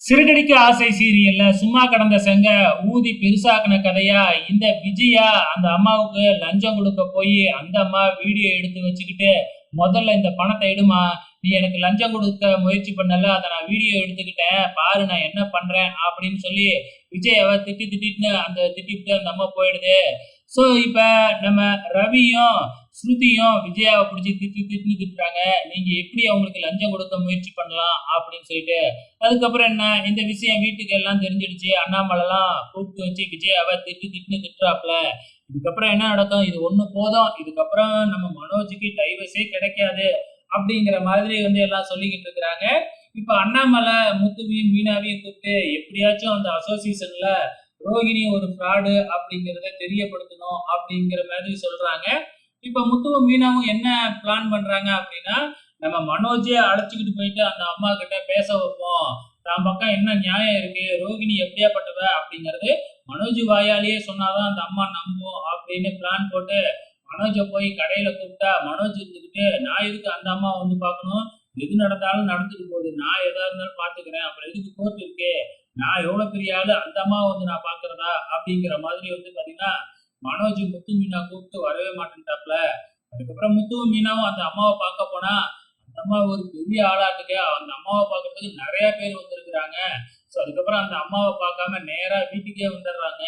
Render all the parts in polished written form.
சிறுகடிக்க ஆசை சீரியல்ல சும்மா கடந்த செங்க ஊதி பெருசாக்குன கதையா இந்த விஜயா அந்த அம்மாவுக்கு லஞ்சம் கொடுக்க போய் அந்த அம்மா வீடியோ எடுத்து வச்சுக்கிட்டு முதல்ல இந்த பணத்தை எடுமா, நீ எனக்கு லஞ்சம் கொடுக்க முயற்சி பண்ணல, அதை நான் வீடியோ எடுத்துக்கிட்டேன் பாரு நான் என்ன பண்றேன் அப்படின்னு சொல்லி விஜயாவை திட்டிட்டு அந்த அம்மா போயிடுது. ஸோ இப்ப நம்ம ரவியும் ஸ்ருதியும் விஜயாவை பிடிச்சி திட்டுறாங்க, நீங்க எப்படி அவங்களுக்கு லஞ்சம் கொடுக்க முயற்சி பண்ணலாம் அப்படின்னு சொல்லிட்டு. அதுக்கப்புறம் என்ன, இந்த விஷயம் வீட்டுக்கு எல்லாம் தெரிஞ்சிடுச்சு. அண்ணாமலைலாம் கூப்பிட்டு வச்சு விஜயாவை திட்டுறாப்ல. இதுக்கப்புறம் என்ன நடக்கும், இது ஒண்ணு போதும், இதுக்கப்புறம் நம்ம மனோஜுக்கு டைவர்ஸே கிடைக்காது அப்படிங்கிற மாதிரி எல்லாம் சொல்லிக்கிட்டு இருக்கிறாங்க. இப்ப அண்ணாமலை முத்துவையும் மீனாவையும் கூப்பிட்டு எப்படியாச்சும் அந்த அசோசியேஷன்ல ரோகிணி ஒரு ஃப்ராடு அப்படிங்கிறத தெரியப்படுத்தணும் அப்படிங்கிற மாதிரி சொல்றாங்க. இப்ப முத்துவும் மீனாவும் என்ன பிளான் பண்றாங்க அப்படின்னா, நம்ம மனோஜே அழைச்சிக்கிட்டு போயிட்டு அந்த அம்மா கிட்ட பேச வைப்போம், தான் பக்கம் என்ன நியாயம் இருக்கு, ரோகிணி எப்படியாப்பட்டவ அப்படிங்கிறது மனோஜ் வாயாலேயே சொன்னாதான் அந்த அம்மா நம்பும் அப்படின்னு பிளான் போட்டு மனோஜை போய் கடையில கூப்பிட்டா மனோஜ் இருந்துக்கிட்டு, நான் எதுக்கு அந்த அம்மா பார்க்கணும், எது நடந்தாலும் நடந்துட்டு போகுது, நான் எதா இருந்தாலும் பாத்துக்கிறேன், அப்புறம் எதுக்கு கோர்ட் இருக்கு, நான் எவ்வளவு பெரிய ஆளு, அந்த அம்மா நான் பாக்குறதா அப்படிங்கிற மாதிரி பாத்தீங்கன்னா மனோஜ் முத்து மீனா கூப்பிட்டு வரவே மாட்டேன்ட்டாப்ல. அதுக்கப்புறம் முத்துவும் மீனாவும் அந்த அம்மாவை பார்க்க போனா அந்த அம்மா ஒரு பெரிய ஆளாட்டுக்கு அந்த அம்மாவை பார்க்கறதுக்கு நிறைய பேர் வந்திருக்கிறாங்க. ஸோ அதுக்கப்புறம் அந்த அம்மாவை பார்க்காம நேரா வீட்டுக்கே வந்துடுறாங்க.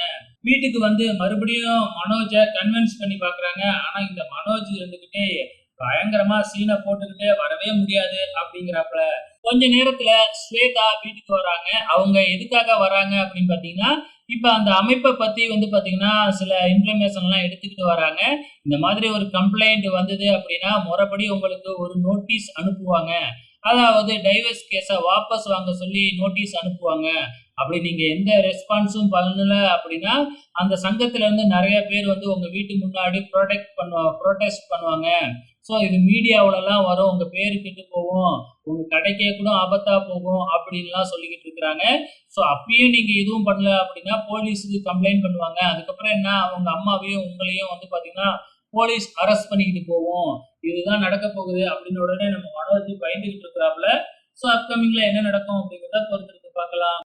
வீட்டுக்கு மறுபடியும் மனோஜை கன்வின்ஸ் பண்ணி பாக்குறாங்க. ஆனா இந்த மனோஜ் இருந்துகிட்டே பயங்கரமா சீனை போட்டுக்கிட்டே வரவே முடியாது அப்படிங்கிறப்ப கொஞ்ச நேரத்துல ஸ்வேதா வீட்டுக்கு வராங்க. அவங்க எதுக்காக வராங்க அப்படின்னு பாத்தீங்கன்னா, இப்ப அந்த அமைப்பை பத்தி பாத்தீங்கன்னா சில இன்ஃபர்மேஷன் எல்லாம் எடுத்துக்கிட்டு வராங்க. இந்த மாதிரி ஒரு கம்ப்ளைண்ட் வந்தது அப்படின்னா முறைப்படி உங்களுக்கு ஒரு நோட்டீஸ் அனுப்புவாங்க, அதாவது டைவர்ஸ் கேஸ வாபஸ் வாங்க சொல்லி நோட்டீஸ் அனுப்புவாங்க. அப்படி நீங்க எந்த ரெஸ்பான்ஸும் பண்ணல அப்படின்னா அந்த சங்கத்துல இருந்து நிறைய பேர் உங்க வீட்டு முன்னாடி ப்ரொடெஸ்ட் பண்ணுவாங்க. ஸோ இது மீடியாவிலலாம் வரும், உங்க பேரு கெட்டு போகும், உங்க கடைக்கே கூட ஆபத்தா போகும் அப்படின்லாம் சொல்லிக்கிட்டு இருக்கிறாங்க. ஸோ அப்பயும் நீங்க எதுவும் பண்ணல அப்படின்னா போலீஸுக்கு கம்ப்ளைண்ட் பண்ணுவாங்க. அதுக்கப்புறம் என்ன, அவங்க அம்மாவையும் உங்களையும் பாத்தீங்கன்னா போலீஸ் அரெஸ்ட் பண்ணிக்கிட்டு போவோம், இதுதான் நடக்க போகுது அப்படின்னு உடனே நம்ம மனோஜ் பயந்துகிட்டு இருக்கிறாப்ல. ஸோ அப்கமிங்ல என்ன நடக்கும் அப்படிங்கிறத பொறுத்திருந்து பார்க்கலாம்.